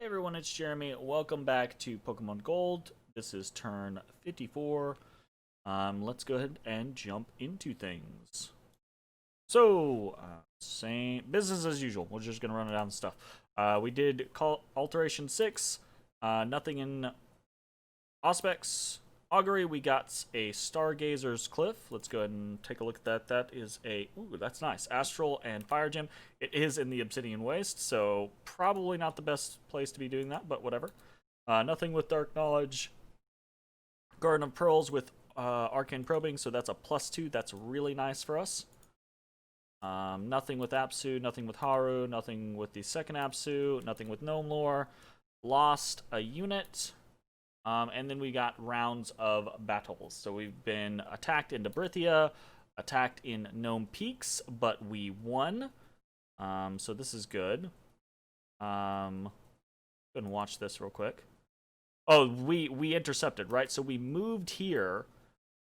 Everyone, it's Jeremy. Welcome back to Pokemon Gold. This is turn 54. Let's go ahead and jump into things. So, same business as usual. We're just gonna run it down stuff. We did call alteration 6. Nothing in Auspex. Augury, we got a Stargazer's Cliff. Let's go ahead and take a look at that. That is a, ooh, that's nice. Astral and Fire Gem. It is in the Obsidian Waste, so probably not the best place to be doing that, but whatever. Nothing with Dark Knowledge. Garden of Pearls with Arcane Probing, so that's a +2. That's really nice for us. Nothing with Apsu, nothing with Haru, nothing with the second Apsu, nothing with Gnome Lore. Lost a unit. And then we got rounds of battles. So we've been attacked into Brithia, attacked in Gnome Peaks, but we won. So this is good. Go ahead and watch this real quick. Oh, we intercepted, right? So we moved here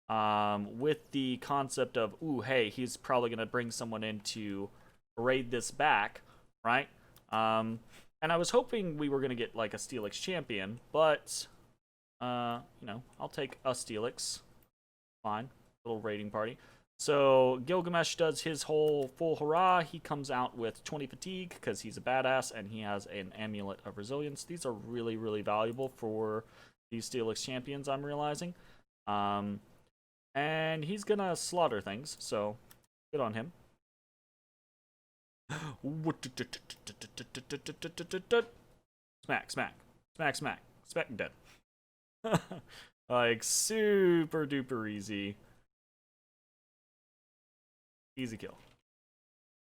with the concept of, ooh, hey, he's probably going to bring someone in to raid this back, right? And I was hoping we were going to get like a Steelix champion, but... you know, I'll take a Steelix. Fine. Little raiding party. So, Gilgamesh does his whole full hurrah. He comes out with 20 fatigue because he's a badass and he has an amulet of resilience. These are really, really valuable for these Steelix champions, I'm realizing. And he's gonna slaughter things, so good on him. Smack, smack, smack, smack, smack, dead. Like, super duper easy. Easy kill.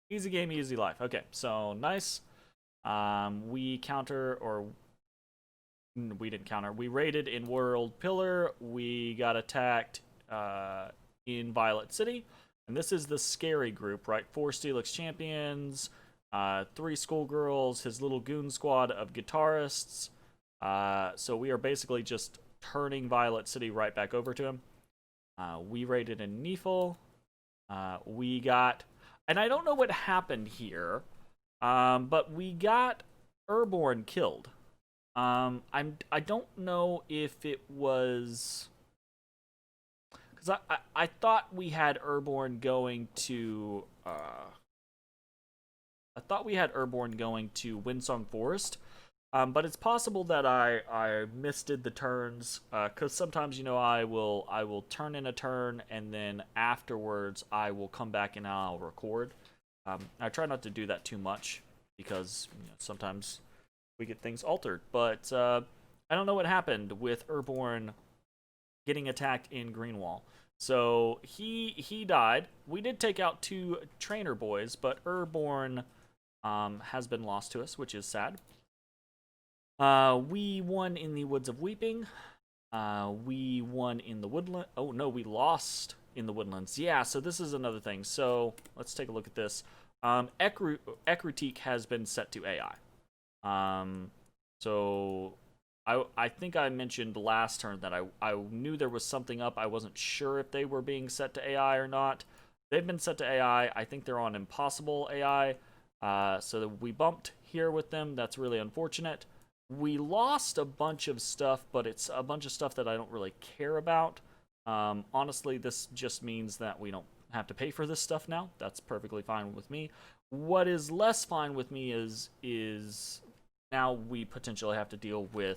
Easy game, easy life. Okay, so nice. We counter, or we didn't counter. We raided in World Pillar. We got attacked in Violet City. And this is the scary group, right? 4 Steelix champions, 3 schoolgirls, his little goon squad of guitarists. So we are basically just turning Violet City right back over to him. We raided in Neefel. We got... And I don't know what happened here, but we got Urborn killed. I don't know if it was... Because I thought we had Urborn going to... I thought we had Urborn going to Windsong Forest. But it's possible that I misdid the turns, because sometimes, you know, I will turn in a turn, and then afterwards I will come back and I'll record. I try not to do that too much, because you know, sometimes we get things altered. But I don't know what happened with Urborn getting attacked in Greenwall. So he died. We did take out 2 trainer boys, but Urborn has been lost to us, which is sad. We won in the Woods of Weeping. We won in the Woodland. Oh, no, we lost in the Woodlands. Yeah, so this is another thing. So, let's take a look at this. Ecruteak has been set to AI. So, I think I mentioned last turn that I knew there was something up. I wasn't sure if they were being set to AI or not. They've been set to AI. I think they're on Impossible AI. So we bumped here with them. That's really unfortunate. We lost a bunch of stuff, but it's a bunch of stuff that I don't really care about. Honestly, this just means that we don't have to pay for this stuff now. That's perfectly fine with me. What is less fine with me is now we potentially have to deal with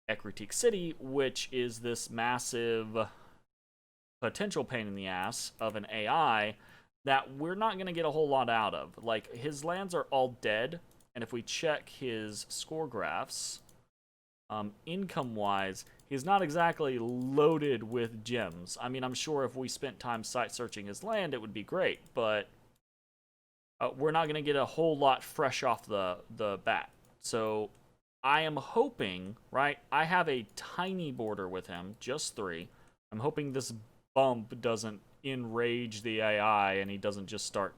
Ecruteak City, which is this massive potential pain in the ass of an AI that we're not going to get a whole lot out of. Like, his lands are all dead. And if we check his score graphs, income-wise, he's not exactly loaded with gems. I mean, I'm sure if we spent time site-searching his land, it would be great, but we're not going to get a whole lot fresh off the bat. So I am hoping, right, I have a tiny border with him, just 3. I'm hoping this bump doesn't enrage the AI and he doesn't just start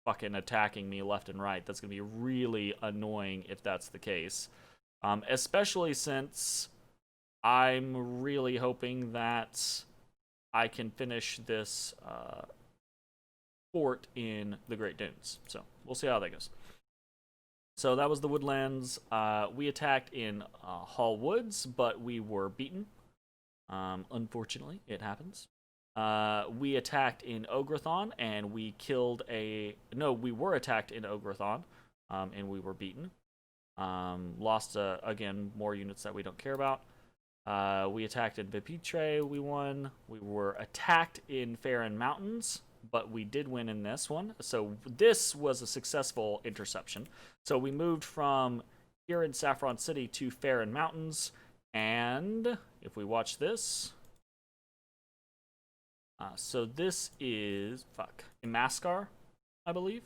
fucking attacking me left and right. That's gonna be really annoying if that's the case. Especially since I'm really hoping that I can finish this fort in the Great Dunes. So we'll see how that goes. So that was the Woodlands. We attacked in Hall Woods, but we were beaten. Unfortunately, it happens. We attacked in Ograthon, and we killed a... No, we were attacked in Ograthon, and we were beaten. Lost, again, more units that we don't care about. We attacked in Vipitre, we won. We were attacked in Farron Mountains, but we did win in this one. So this was a successful interception. So we moved from here in Saffron City to Farron Mountains, and if we watch this... so this is, Imaskar, I believe.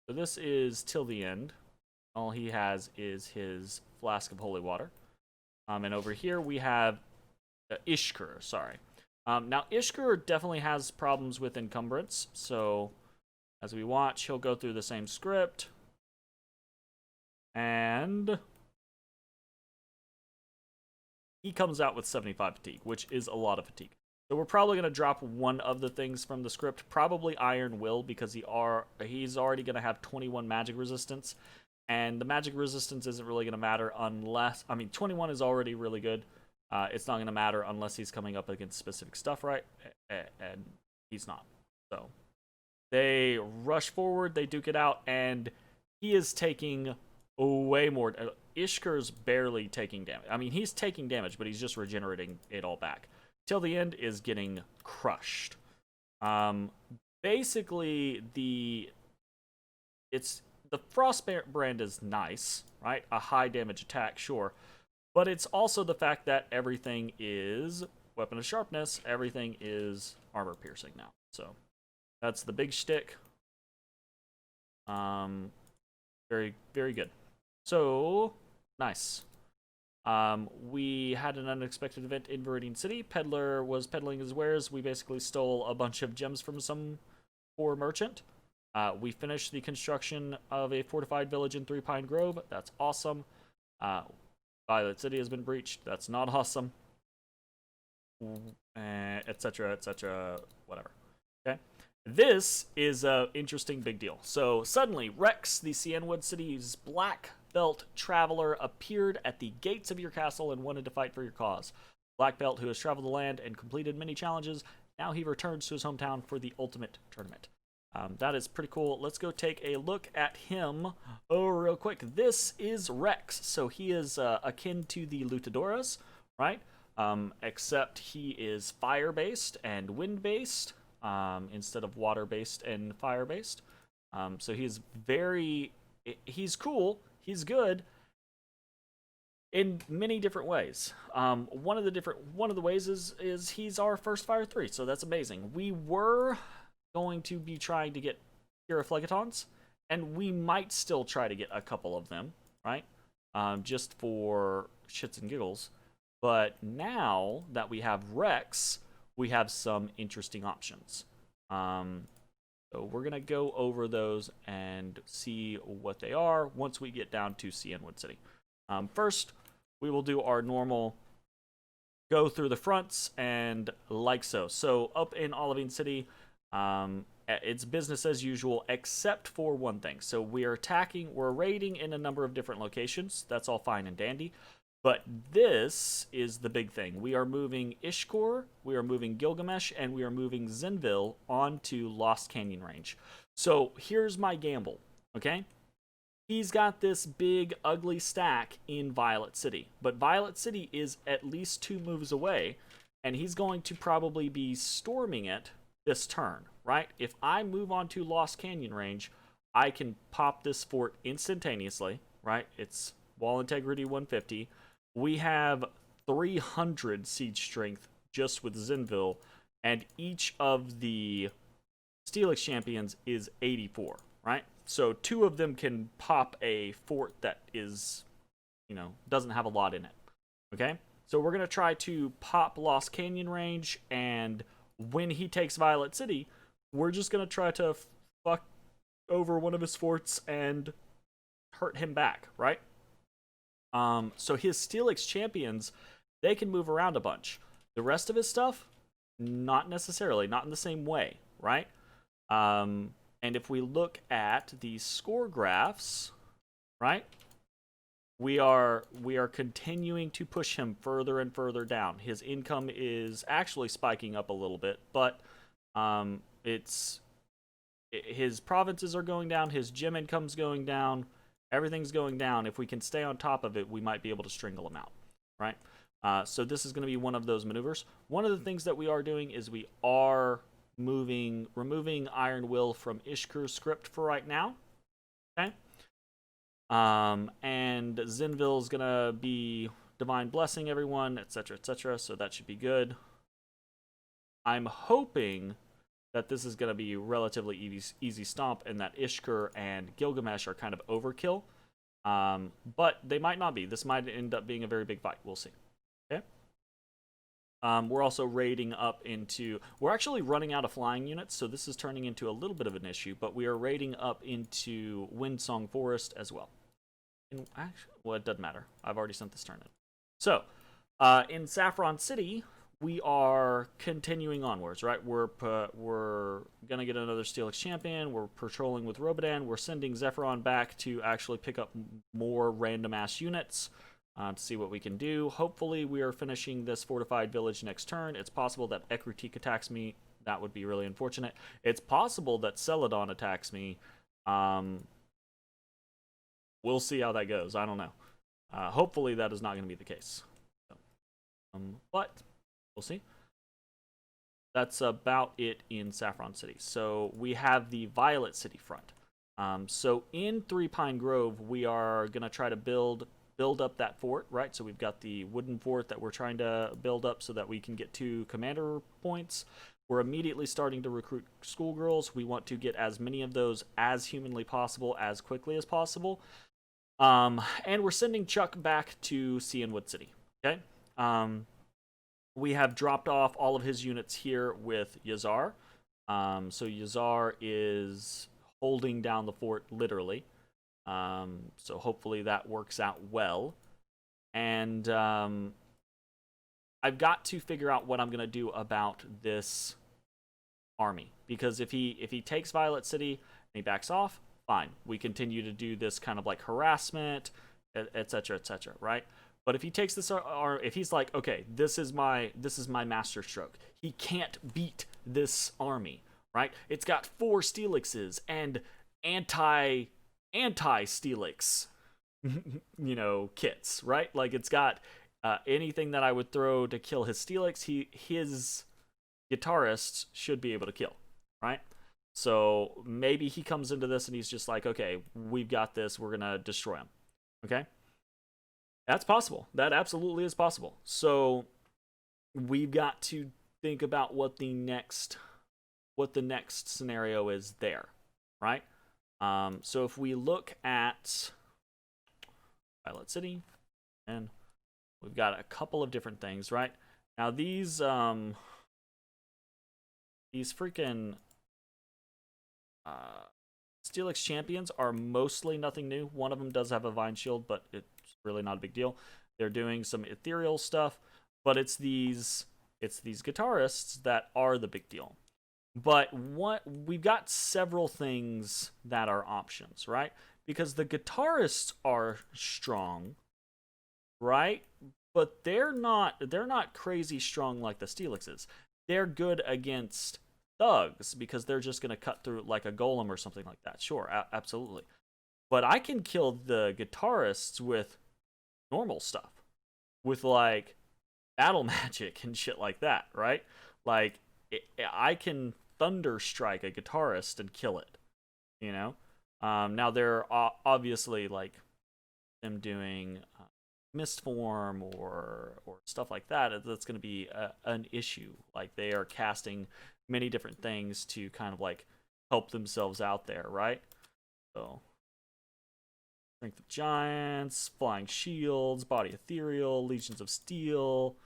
So this is till the end. All he has is his flask of holy water. And over here we have Ishkur, sorry. Now Ishkur definitely has problems with encumbrance, so as we watch, he'll go through the same script. And he comes out with 75 fatigue, which is a lot of fatigue. So we're probably going to drop one of the things from the script, probably Iron Will, because he's already going to have 21 magic resistance. And the magic resistance isn't really going to matter unless... I mean, 21 is already really good. It's not going to matter unless he's coming up against specific stuff, right? And he's not. So they rush forward, they duke it out, and he is taking way more... Ishkur's barely taking damage. I mean, he's taking damage, but he's just regenerating it all back. Till the End is getting crushed. Basically, the Frost brand is nice, right? A high damage attack, sure. But it's also the fact that everything is Weapon of Sharpness. Everything is armor piercing now. So that's the big shtick. Very, very good. So, nice. We had an unexpected event in Viridian City. Peddler was peddling his wares. We basically stole a bunch of gems from some poor merchant. We finished the construction of a fortified village in Three Pine Grove. That's awesome. Violet City has been breached. That's not awesome. Etc., etc., whatever. Okay. This is an interesting big deal. So suddenly, Rex, the Cyanwood City's black belt traveler, appeared at the gates of your castle and wanted to fight for your cause. Black belt who has traveled the land and completed many challenges. Now he returns to his hometown for the ultimate tournament. That is pretty cool. Let's go take a look at him real quick. This is Rex. So he is akin to the Lutadoras, right? Except he is fire-based and wind-based instead of water-based and fire-based. So he's cool. He's good in many different ways. One of the ways is he's our first Fire 3, so that's amazing. We were going to be trying to get Pyroflegatons, and we might still try to get a couple of them, right? Just for shits and giggles. But now that we have Rex, we have some interesting options. So we're going to go over those and see what they are once we get down to Cyanwood City. First, we will do our normal go through the fronts and like so. So up in Olivine City, it's business as usual except for one thing. So we're raiding in a number of different locations. That's all fine and dandy. But this is the big thing. We are moving Ishkur, we are moving Gilgamesh, and we are moving Zinville onto Lost Canyon Range. So here's my gamble, okay? He's got this big, ugly stack in Violet City. But Violet City is at least 2 moves away, and he's going to probably be storming it this turn, right? If I move on to Lost Canyon Range, I can pop this fort instantaneously, right? It's wall integrity 150. We have 300 siege strength just with Zinville, and each of the Steelix champions is 84, right? So 2 of them can pop a fort that is, doesn't have a lot in it, okay? So we're going to try to pop Lost Canyon Range, and when he takes Violet City, we're just going to try to fuck over one of his forts and hurt him back, right? So his Steelix champions, they can move around a bunch. The rest of his stuff, not necessarily, not in the same way, right? And if we look at the score graphs, right, we are continuing to push him further and further down. His income is actually spiking up a little bit, but his provinces are going down, his gym income's going down, everything's going down. If we can stay on top of it, we might be able to strangle him out, right? So this is going to be one of those maneuvers. One of the things that we are doing is we are removing Iron Will from Ishkur's script for right now. Okay. And Zinville's gonna be Divine Blessing everyone, etc., etc. So that should be good. I'm hoping that this is gonna be relatively easy stomp, and that Ishkur and Gilgamesh are kind of overkill. But they might not be. This might end up being a very big fight. We'll see. Okay. We're also raiding up into... We're actually running out of flying units, so this is turning into a little bit of an issue, but we are raiding up into Windsong Forest as well. Actually, well, it doesn't matter. I've already sent this turn in. So, in Saffron City, we are continuing onwards, right? We're going to get another Steelix champion. We're patrolling with Robodan. We're sending Zephyron back to actually pick up more random-ass units. To see what we can do. Hopefully, we are finishing this fortified village next turn. It's possible that Ekritik attacks me. That would be really unfortunate. It's possible that Celadon attacks me. We'll see how that goes. I don't know. Hopefully, that is not going to be the case. But we'll see. That's about it in Saffron City. So we have the Violet City front. So in Three Pine Grove, we are going to try to build up that fort, right? So we've got the wooden fort that we're trying to build up so that we can get 2 commander points. We're immediately starting to recruit schoolgirls. We want to get as many of those as humanly possible, as quickly as possible. And we're sending Chuck back to Cyanwood City, okay? We have dropped off all of his units here with Yazar. So Yazar is holding down the fort, literally. So hopefully that works out well. And I've got to figure out what I'm going to do about this army. Because if he takes Violet City and he backs off, fine. We continue to do this kind of like harassment, etc., etc., right? But if he takes this, or if he's like, okay, this is my master stroke. He can't beat this army, right? It's got 4 Steelixes and anti-Steelix, kits, right? Like, it's got anything that I would throw to kill his Steelix, his guitarists should be able to kill, right? So maybe he comes into this and he's just like, okay, we've got this, we're gonna destroy him, okay? That's possible. That absolutely is possible. So we've got to think about what the next scenario is there, right? So if we look at Violet City, and we've got a couple of different things, right? Now these freaking Steelix champions are mostly nothing new. One of them does have a Vine Shield, but it's really not a big deal. They're doing some ethereal stuff, but it's these guitarists that are the big deal. But we've got several things that are options, right? Because the guitarists are strong, right? But they're not crazy strong like the Steelixes. They're good against thugs because they're just going to cut through like a golem or something like that. Sure, absolutely. But I can kill the guitarists with normal stuff, with like battle magic and shit like that, right? Like I can thunder strike a guitarist and kill it, Now they're obviously like them doing mist form or stuff like that. That's going to be an issue. Like they are casting many different things to kind of like help themselves out there, right? So Strength of Giants, Flying Shields, Body Ethereal, Legions of Steel,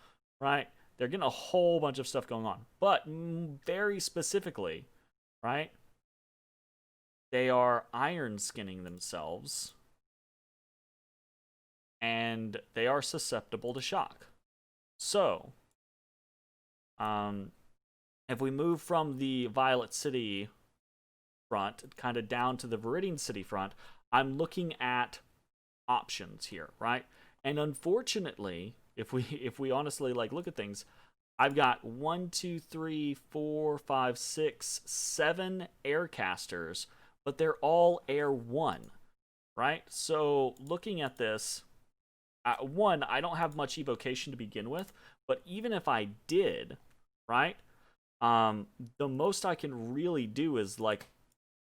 right? They're getting a whole bunch of stuff going on. But very specifically, right? They are iron skinning themselves. And they are susceptible to shock. So, if we move from the Violet City front, kind of down to the Viridian City front, I'm looking at options here, right? And unfortunately, if we honestly like look at things, I've got 1, 2, 3, 4, 5, 6, 7 aircasters, but they're all air 1, right? So looking at this, one, I don't have much evocation to begin with, but even if I did, right, the most I can really do is like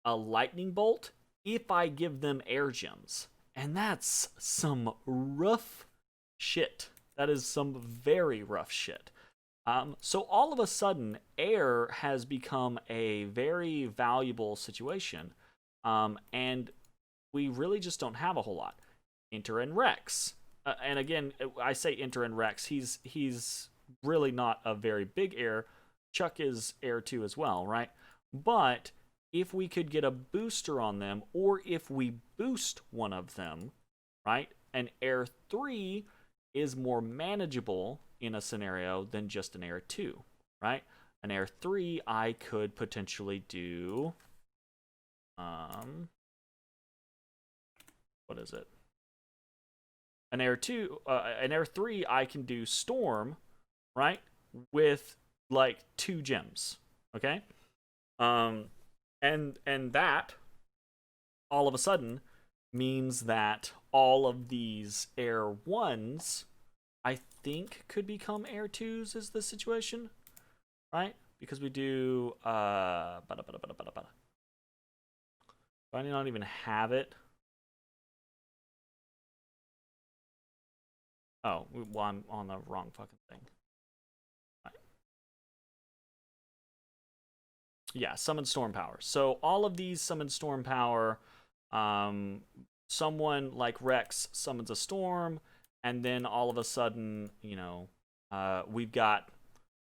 a lightning bolt if I give them air gems. And that's some rough shit. That is some very rough shit. So all of a sudden, air has become a very valuable situation. And we really just don't have a whole lot. Enter in Rex. And again, I say enter in Rex. He's really not a very big air. Chuck is air 2 as well, right? But if we could get a booster on them, or if we boost one of them, right? An air 3 is more manageable in a scenario than just an air 2, right? An air 3 I could potentially do what is it? An air 3 I can do storm, right? With like 2 gems, okay? And that all of a sudden means that all of these air 1s I think could become air 2s is the situation, right? Because we do do I not even have it? Oh, well, I'm on the wrong fucking thing. Right. Yeah, summon storm power. So all of these summon storm power. Someone like Rex summons a storm, and then all of a sudden, we've got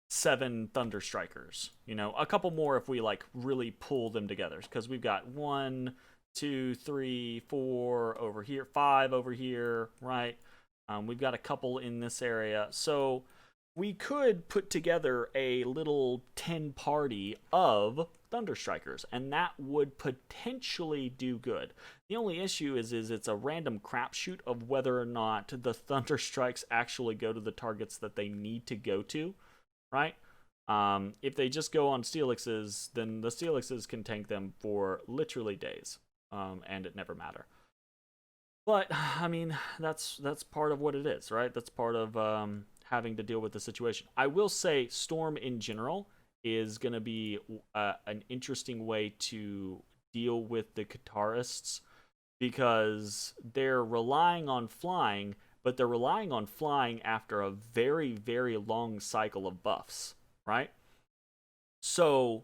7 Thunder Strikers. A couple more if we like really pull them together, because we've got 1, 2, 3, 4 over here, 5 over here, right? We've got a couple in this area, so we could put together a little 10 party of Thunder Strikers, and that would potentially do good. The only issue is it's a random crapshoot of whether or not the Thunder Strikes actually go to the targets that they need to go to, right? If they just go on Steelixes, then the Steelixes can tank them for literally days, and it never matter. But I mean, that's part of what it is, right? That's part of having to deal with the situation. I will say, Storm in general is going to be an interesting way to deal with the Katarists, because they're relying on flying, but they're relying on flying after a very, very long cycle of buffs, right? So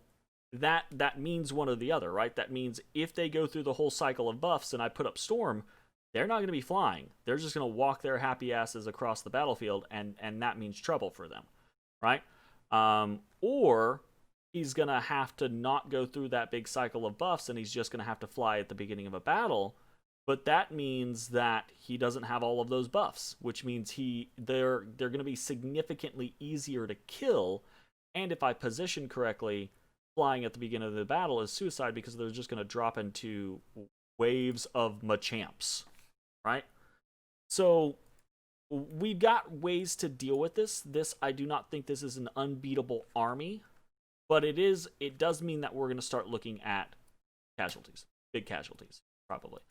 that means one or the other, right? That means if they go through the whole cycle of buffs and I put up Storm, they're not going to be flying. They're just going to walk their happy asses across the battlefield, and that means trouble for them, right? Or he's going to have to not go through that big cycle of buffs, and he's just going to have to fly at the beginning of a battle. But that means that he doesn't have all of those buffs, which means they're going to be significantly easier to kill. And if I position correctly, flying at the beginning of the battle is suicide, because they're just going to drop into waves of Machamps, right? So we've got ways to deal with this. I do not think this is an unbeatable army, but it does mean that we're going to start looking at casualties, big casualties, probably.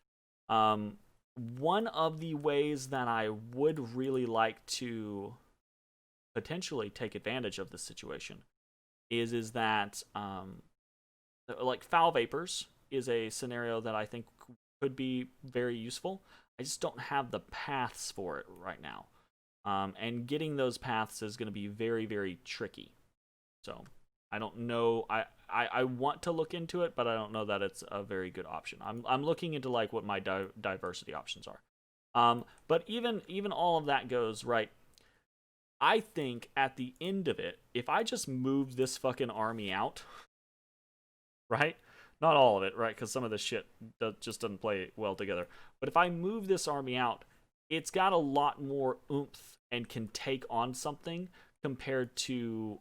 One of the ways that I would really like to potentially take advantage of this situation is that like foul vapors is a scenario that I think could be very useful. I just don't have the paths for it right now. And getting those paths is going to be very, very tricky. So I don't know. I want to look into it, but I don't know that it's a very good option. I'm looking into like what my diversity options are. But even all of that goes, right, I think at the end of it, if I just move this fucking army out, right? Not all of it, right? Because some of this shit just doesn't play well together. But if I move this army out, it's got a lot more oomph and can take on something compared to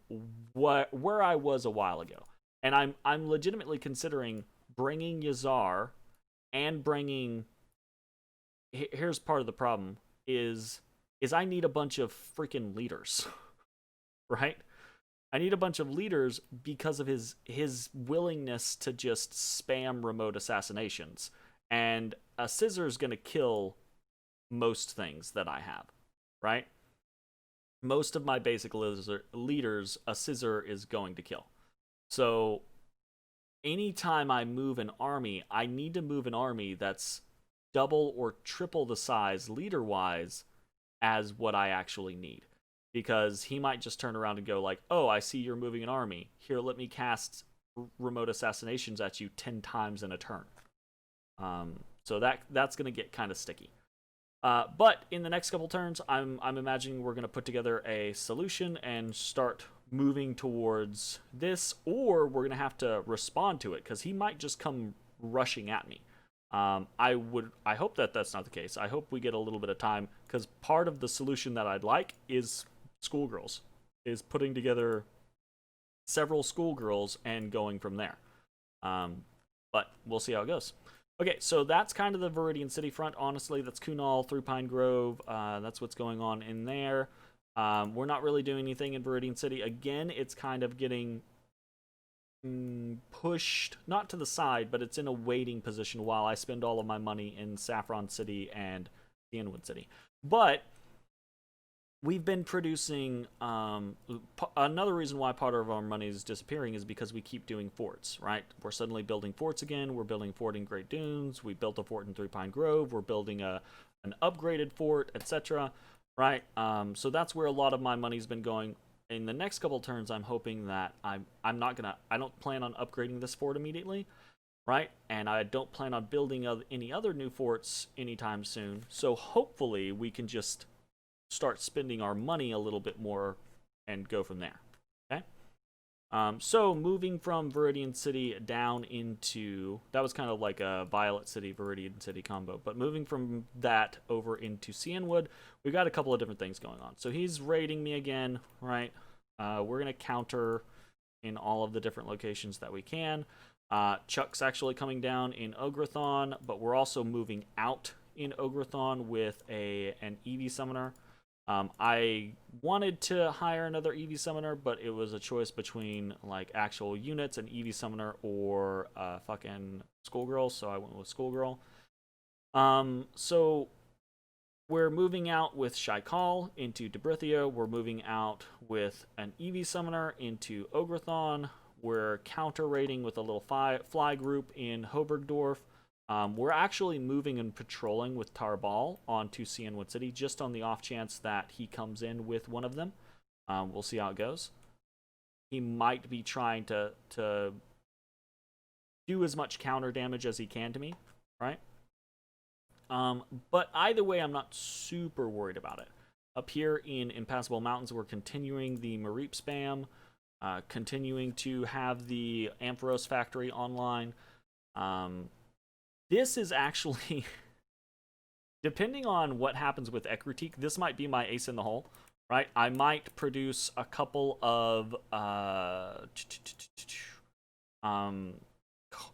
where I was a while ago. And I'm legitimately considering bringing Yazar and bringing. Here's part of the problem: is I need a bunch of freaking leaders, right? I need a bunch of leaders because of his willingness to just spam remote assassinations, and a scissor is going to kill most things that I have, right? Most of my basic leaders, a scissor is going to kill. So anytime I move an army, I need to move an army that's double or triple the size leader wise as what I actually need. Because he might just turn around and go like, "Oh, I see you're moving an army. Here, let me cast remote assassinations at you 10 times in a turn." So that's going to get kind of sticky. But in the next couple turns, I'm imagining we're going to put together a solution and start moving towards this, or we're going to have to respond to it because he might just come rushing at me. I hope that that's not the case. I hope we get a little bit of time because part of the solution that I'd like is schoolgirls, is putting together several schoolgirls and going from there. But we'll see how it goes. Okay, so that's kind of the Viridian City front. Honestly, that's Kunal, through Pine Grove. That's what's going on in there. We're not really doing anything in Viridian City. Again, it's kind of getting pushed, not to the side, but it's in a waiting position while I spend all of my money in Saffron City and Cyanwood City. But we've been producing another reason why part of our money is disappearing is because we keep doing forts, right? We're suddenly building forts again. We're building a fort in Great Dunes. We built a fort in Three Pine Grove. We're building an upgraded fort, etc., right? So that's where a lot of my money's been going. In the next couple turns, I'm hoping that I don't plan on upgrading this fort immediately, right? And I don't plan on building any other new forts anytime soon. So hopefully we can just start spending our money a little bit more and go from there. Okay. So moving from Viridian City down into, that was kind of like a Violet City, Viridian City combo, but moving from that over into Cyanwood, we've got a couple of different things going on. So he's raiding me again, right? We're going to counter in all of the different locations that we can. Chuck's actually coming down in Ograthon, but we're also moving out in Ograthon with an Eevee summoner. I wanted to hire another Eevee summoner, but it was a choice between like actual units, an Eevee summoner, or fucking Schoolgirl, so I went with Schoolgirl. So we're moving out with Shaikal into Debrithia. We're moving out with an Eevee summoner into Ograthon. We're counter raiding with a little fly group in Hobergdorf. We're actually moving and patrolling with Tarbal onto Cyanwood City, just on the off chance that he comes in with one of them. We'll see how it goes. He might be trying to do as much counter damage as he can to me, right? But either way, I'm not super worried about it. Up here in Impassable Mountains, we're continuing the Mareep spam, continuing to have the Ampharos factory online. This is actually, depending on what happens with Ekritik, this might be my ace in the hole, right? I might produce a couple of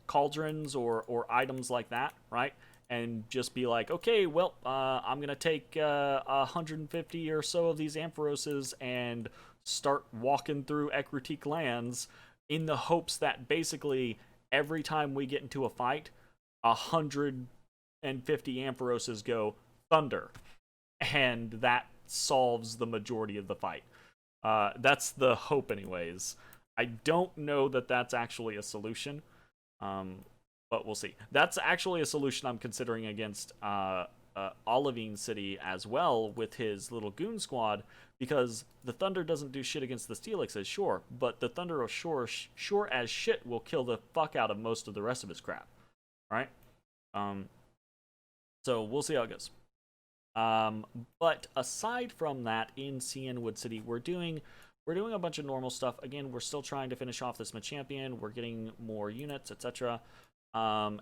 cauldrons or items like that, right? And just be like, okay, well, I'm going to take 150 or so of these Ampharoses and start walking through Ekritik lands in the hopes that basically every time we get into a fight, 150 Ampharoses go thunder, and that solves the majority of the fight. That's the hope anyways. I don't know that that's actually a solution, but we'll see. That's actually a solution I'm considering against Olivine City as well with his little goon squad, because the thunder doesn't do shit against the Steelixes, sure, but the thunder sure as shit will kill the fuck out of most of the rest of his crap. Right? So we'll see how it goes. But aside from that, in Cyanwood City, we're doing a bunch of normal stuff. Again, we're still trying to finish off this Machampion. We're getting more units, etc.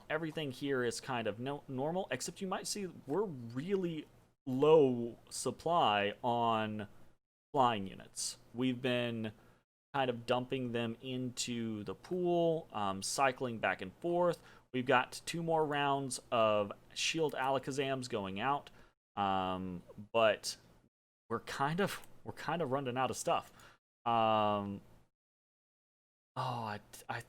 Everything here is kind of normal, except you might see we're really low supply on flying units. We've been kind of dumping them into the pool, cycling back and forth. We've got 2 more rounds of shield alakazams going out, but we're kind of running out of stuff. Oh, I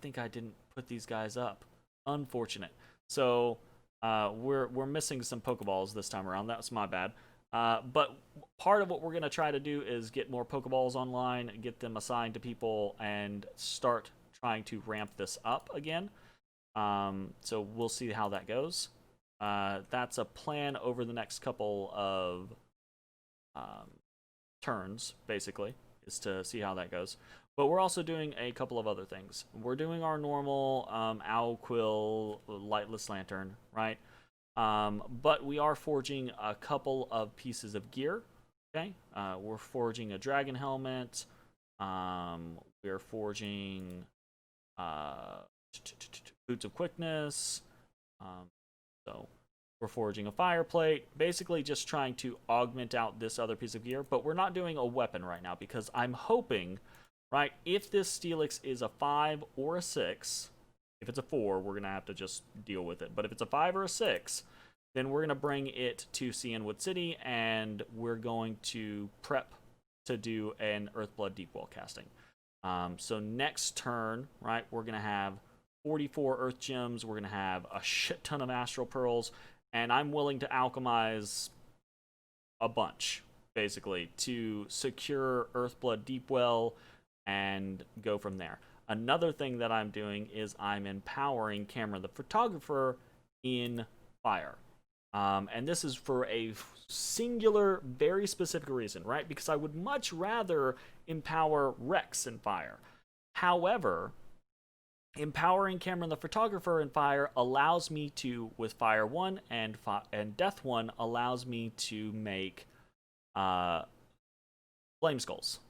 think I didn't put these guys up. Unfortunate. So we're missing some Pokeballs this time around. That's my bad. But part of what we're gonna try to do is get more Pokeballs online, get them assigned to people, and start trying to ramp this up again. So we'll see how that goes. That's a plan over the next couple of turns, basically, is to see how that goes. But we're also doing a couple of other things. We're doing our normal Owl Quill Lightless Lantern, right? But we are forging a couple of pieces of gear, okay? We're forging a Dragon Helmet. We're forging Boots of Quickness. So we're forging a Fire Plate. Basically just trying to augment out this other piece of gear. But we're not doing a weapon right now because I'm hoping, right, if this Steelix is a 5 or a 6, if it's a 4, we're going to have to just deal with it. But if it's a 5 or a 6, then we're going to bring it to Cyanwood City, and we're going to prep to do an Earthblood Deepwell casting. So next turn, right, we're going to have 44 Earth Gems. We're going to have a shit ton of Astral Pearls, and I'm willing to alchemize a bunch, basically, to secure Earthblood Deepwell and go from there. Another thing that I'm doing is I'm empowering Cameron the Photographer in Fire. And this is for a singular, very specific reason, right? Because I would much rather empower Rex in Fire. However, empowering Cameron the Photographer in Fire allows me to, with Fire 1 and Death 1, allows me to make Flame Skulls,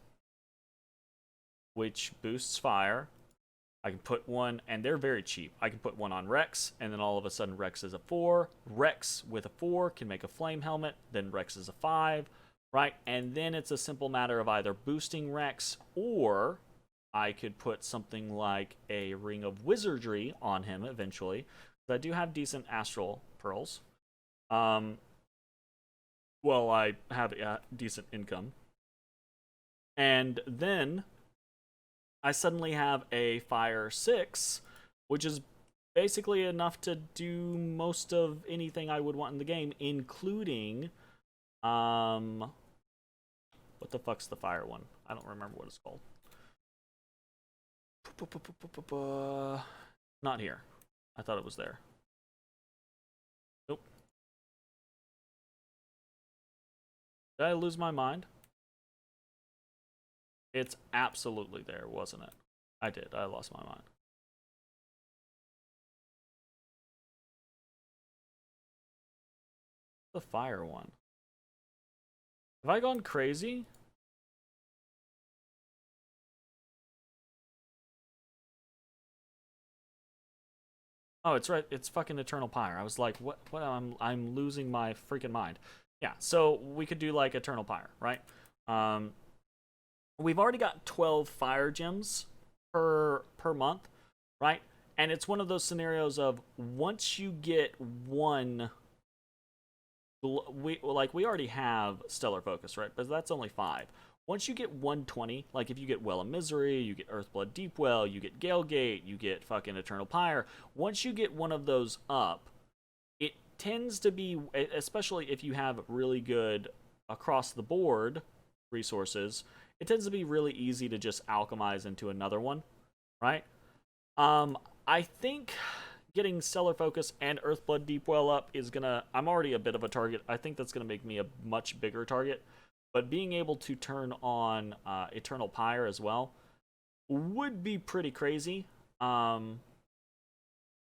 which boosts fire. I can put one, and they're very cheap. I can put one on Rex, and then all of a sudden Rex is a 4. Rex with a 4 can make a Flame Helmet, then Rex is a 5, right? And then it's a simple matter of either boosting Rex, or I could put something like a Ring of Wizardry on him eventually. I do have decent Astral Pearls. Well, I have a decent income. And then I suddenly have a Fire 6, which is basically enough to do most of anything I would want in the game, including, what the fuck's the Fire one? I don't remember what it's called. Not here. I thought it was there. Nope. Did I lose my mind? It's absolutely there, wasn't it? I did. I lost my mind. The Fire one. Have I gone crazy? Oh, it's right. It's fucking Eternal Pyre. I was like, what? I'm losing my freaking mind. Yeah. So we could do like Eternal Pyre, right? We've already got 12 Fire Gems per month, right? And it's one of those scenarios of once you get one, we already have Stellar Focus, right? But that's only 5. Once you get 120, like if you get Well of Misery, you get Earthblood Deepwell, you get Galegate, you get fucking Eternal Pyre, once you get one of those up, it tends to be, especially if you have really good across the board resources, it tends to be really easy to just alchemize into another one, right? I think getting Stellar Focus and Earthblood Deepwell up is gonna, I'm already a bit of a target. I think that's gonna make me a much bigger target. But being able to turn on Eternal Pyre as well would be pretty crazy. I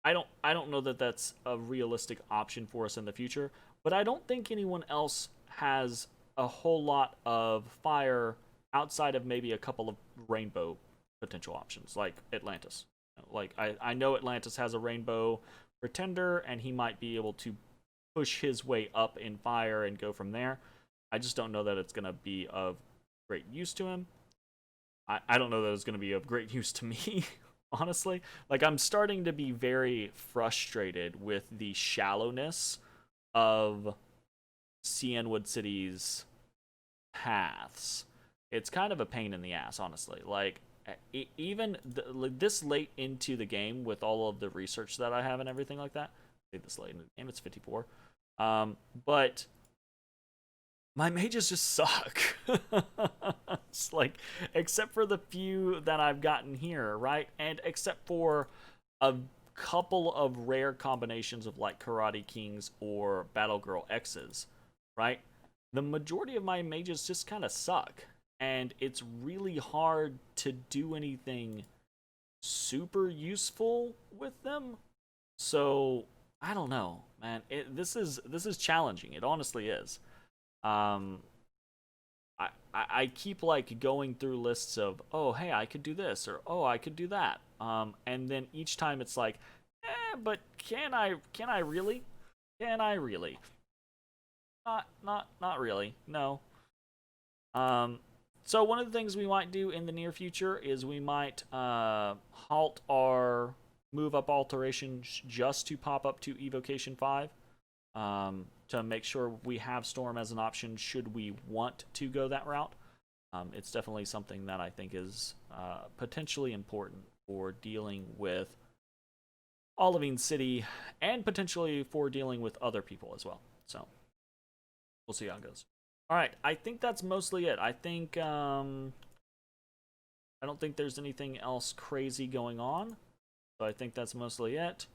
don't know that that's a realistic option for us in the future, but I don't think anyone else has a whole lot of fire outside of maybe a couple of rainbow potential options, like Atlantis. Like I know Atlantis has a rainbow pretender, and he might be able to push his way up in fire and go from there. I just don't know that it's going to be of great use to him. I don't know that it's going to be of great use to me, honestly. Like, I'm starting to be very frustrated with the shallowness of Cyanwood City's paths. It's kind of a pain in the ass, honestly. Like, even this late into the game, with all of the research that I have and everything like that, this late in the game, it's 54. But my mages just suck. It's like, except for the few that I've gotten here, right? And except for a couple of rare combinations of like Karate Kings or Battle Girl X's, right? The majority of my mages just kind of suck. And it's really hard to do anything super useful with them. So I don't know, man. This is challenging. It honestly is. Um, I keep like going through lists of, oh hey, I could do this, or oh, I could do that. And then each time it's like, but can I really? Can I really? Not really. No. Um, so one of the things we might do in the near future is we might halt our move up alterations just to pop up to Evocation 5, to make sure we have Storm as an option should we want to go that route. It's definitely something that I think is potentially important for dealing with Olivine City, and potentially for dealing with other people as well. So we'll see how it goes. All right, I think that's mostly it. I think I don't think there's anything else crazy going on. So I think that's mostly it.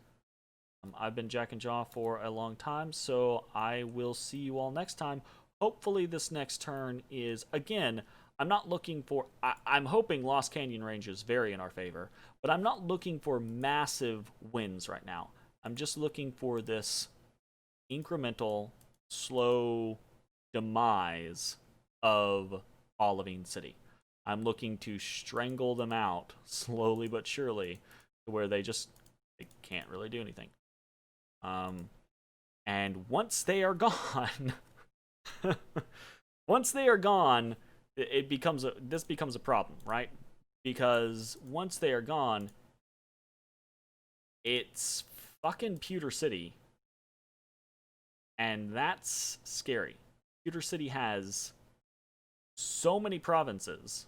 I've been Jack and Jaw for a long time, so I will see you all next time. Hopefully this next turn is, again, I'm not looking for, I'm hoping Lost Canyon Range is very in our favor, but I'm not looking for massive wins right now. I'm just looking for this incremental, slow demise of Olivine City. I'm looking to strangle them out slowly but surely to where they can't really do anything. And once they are gone, once they are gone, this becomes a problem, right? Because once they are gone, it's fucking Pewter City, and that's scary. Pewter City has so many provinces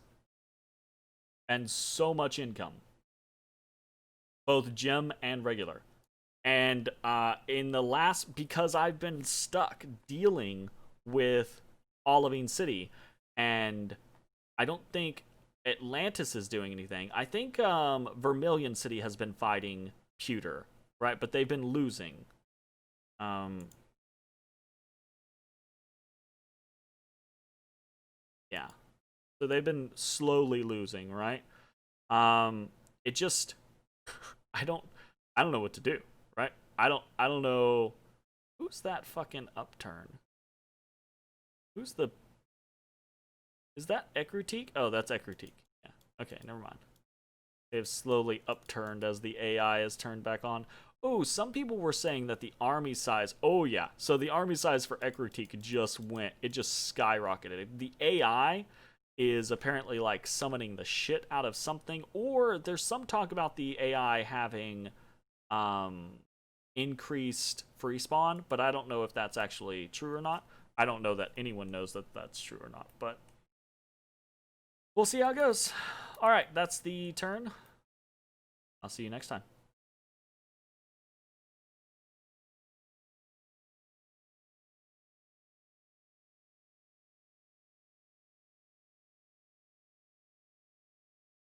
and so much income, both gem and regular. And in the last, because I've been stuck dealing with Olivine City, and I don't think Atlantis is doing anything. I think Vermilion City has been fighting Pewter, right? But they've been losing. Yeah. So they've been slowly losing, right? It just I don't know what to do, right? I don't know who's that fucking upturn. Who's the Is that Ekrutik? Oh, that's Ekrutik. Yeah. Okay, never mind. They've slowly upturned as the AI is turned back on. Oh, some people were saying that the army size... Oh, yeah. So the army size for Ekrutik just went... It just skyrocketed. The AI is apparently, like, summoning the shit out of something. Or there's some talk about the AI having increased free spawn. But I don't know if that's actually true or not. I don't know that anyone knows that that's true or not. But we'll see how it goes. All right, that's the turn. I'll see you next time.